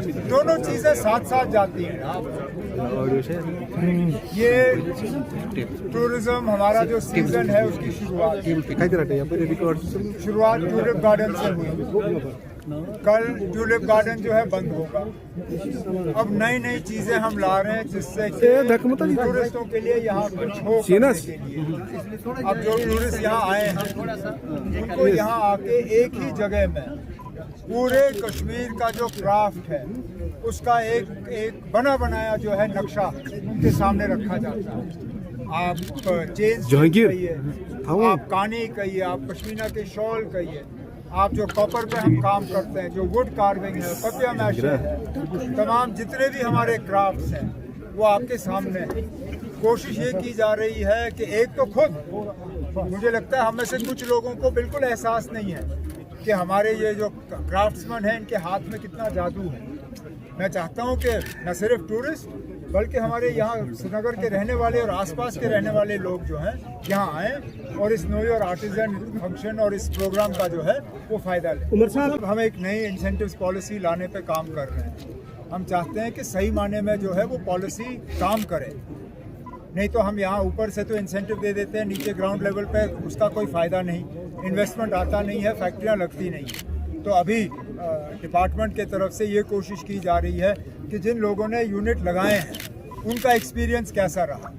दोनों चीजें साथ साथ जाती हैं। ये टूरिज्म हमारा जो सीजन है उसकी शुरुआत ट्यूलिप गार्डन से हुई। कल ट्यूलिप गार्डन जो है बंद होगा। अब नई नई चीजें हम ला रहे हैं जिससे टूरिस्टों के लिए यहाँ कुछ हो के लिए। अब जो टूरिस्ट यहाँ आए हैं उनको यहाँ आके एक ही जगह में पूरे कश्मीर का जो क्राफ्ट है उसका एक बना बनाया जो है नक्शा उनके सामने रखा जाता है। आप चेंज कहिए, आप कानी कहिए, आप पश्मीना के शॉल कहिए, आप जो कॉपर पे हम काम करते हैं, जो वुड कार्विंग है, पपिया मैश है, तमाम जितने भी हमारे क्राफ्ट्स हैं वो आपके सामने हैं। कोशिश ये की जा रही है कि एक तो खुद मुझे लगता है हम में से कुछ लोगों को बिल्कुल एहसास नहीं है कि हमारे ये जो क्राफ्ट्समैन हैं इनके हाथ में कितना जादू है। मैं चाहता हूँ कि न सिर्फ टूरिस्ट बल्कि हमारे यहाँ श्रीनगर के रहने वाले और आसपास के रहने वाले लोग जो हैं यहाँ आएँ और इस नो योर आर्टिजन फंक्शन और इस प्रोग्राम का जो है वो फ़ायदा लें। उमर साहब, हम एक नई इंसेंटिव्स पॉलिसी लाने पे काम कर रहे हैं। हम चाहते हैं कि सही माने में जो है वो पॉलिसी काम करे। नहीं तो हम यहाँ ऊपर से तो इंसेंटिव दे देते हैं, नीचे ग्राउंड लेवल पे उसका कोई फ़ायदा नहीं, इन्वेस्टमेंट आता नहीं है, फैक्ट्रियाँ लगती नहीं। तो अभी डिपार्टमेंट के तरफ से ये कोशिश की जा रही है कि जिन लोगों ने यूनिट लगाए हैं उनका एक्सपीरियंस कैसा रहा,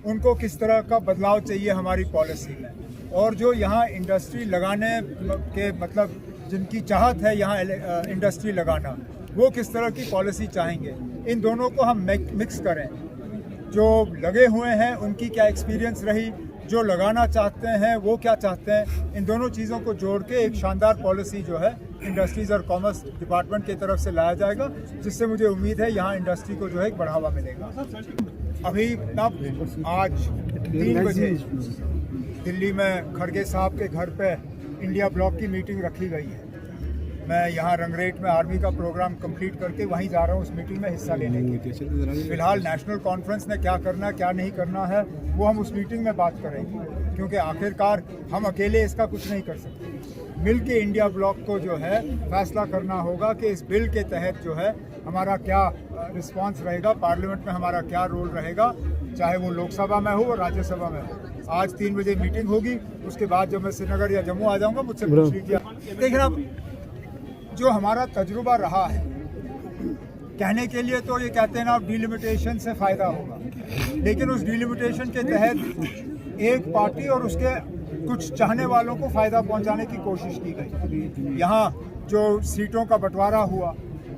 उनको किस तरह का बदलाव चाहिए हमारी पॉलिसी में, और जो यहाँ इंडस्ट्री लगाने के मतलब जिनकी चाहत है यहाँ इंडस्ट्री लगाना वो किस तरह की पॉलिसी चाहेंगे, इन दोनों को हम मिक्स करें। जो लगे हुए हैं उनकी क्या एक्सपीरियंस रही, जो लगाना चाहते हैं वो क्या चाहते हैं, इन दोनों चीज़ों को जोड़ के एक शानदार पॉलिसी जो है इंडस्ट्रीज़ और कॉमर्स डिपार्टमेंट की तरफ से लाया जाएगा, जिससे मुझे उम्मीद है यहाँ इंडस्ट्री को जो है एक बढ़ावा मिलेगा। अभी तब आज 3 बजे दिल्ली में खड़गे साहब के घर पे इंडिया ब्लॉक की मीटिंग रखी गई है। मैं यहाँ रंगरेट में आर्मी का प्रोग्राम कंप्लीट करके वहीं जा रहा हूँ उस मीटिंग में हिस्सा लेने के लिए। फिलहाल नेशनल कॉन्फ्रेंस ने क्या करना क्या नहीं करना है वो हम उस मीटिंग में बात करेंगे, क्योंकि आखिरकार हम अकेले इसका कुछ नहीं कर सकते। मिल के इंडिया ब्लॉक को जो है फैसला करना होगा कि इस बिल के तहत जो है हमारा क्या रिस्पांस रहेगा, पार्लियामेंट में हमारा क्या रोल रहेगा, चाहे वो लोकसभा में हो और राज्यसभा में हो। आज 3 बजे मीटिंग होगी, उसके बाद जब मैं श्रीनगर या जम्मू आ जाऊँगा मुझसे पूछ लीजिए। देखिए, जो हमारा तजुर्बा रहा है, कहने के लिए तो ये कहते हैं ना डिलिमिटेशन से फ़ायदा होगा, लेकिन उस डिलिमिटेशन के तहत एक पार्टी और उसके कुछ चाहने वालों को फ़ायदा पहुंचाने की कोशिश की गई। यहाँ जो सीटों का बंटवारा हुआ,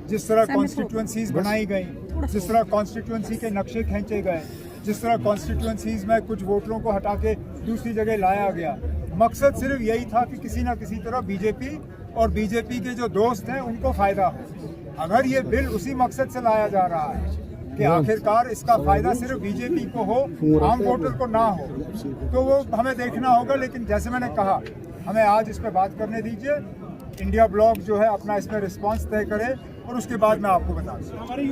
जिस तरह कॉन्स्टिट्यूंसीज बनाई गई, जिस तरह कॉन्स्टिट्यूंसी के नक्शे खींचे गए, जिस तरह कॉन्स्टिट्यूंसीज में कुछ वोटरों को हटा के दूसरी जगह लाया गया, मकसद सिर्फ यही था कि किसी न किसी तरह बीजेपी और बीजेपी के जो दोस्त हैं उनको फायदा हो। अगर ये बिल उसी मकसद से लाया जा रहा है कि आखिरकार इसका फायदा सिर्फ बीजेपी को हो, आम वोटर को ना हो, तो वो हमें देखना होगा। लेकिन जैसे मैंने कहा, हमें आज इस पर बात करने दीजिए। इंडिया ब्लॉक जो है अपना इसमें रिस्पांस तय करे और उसके बाद मैं आपको बता दूँ।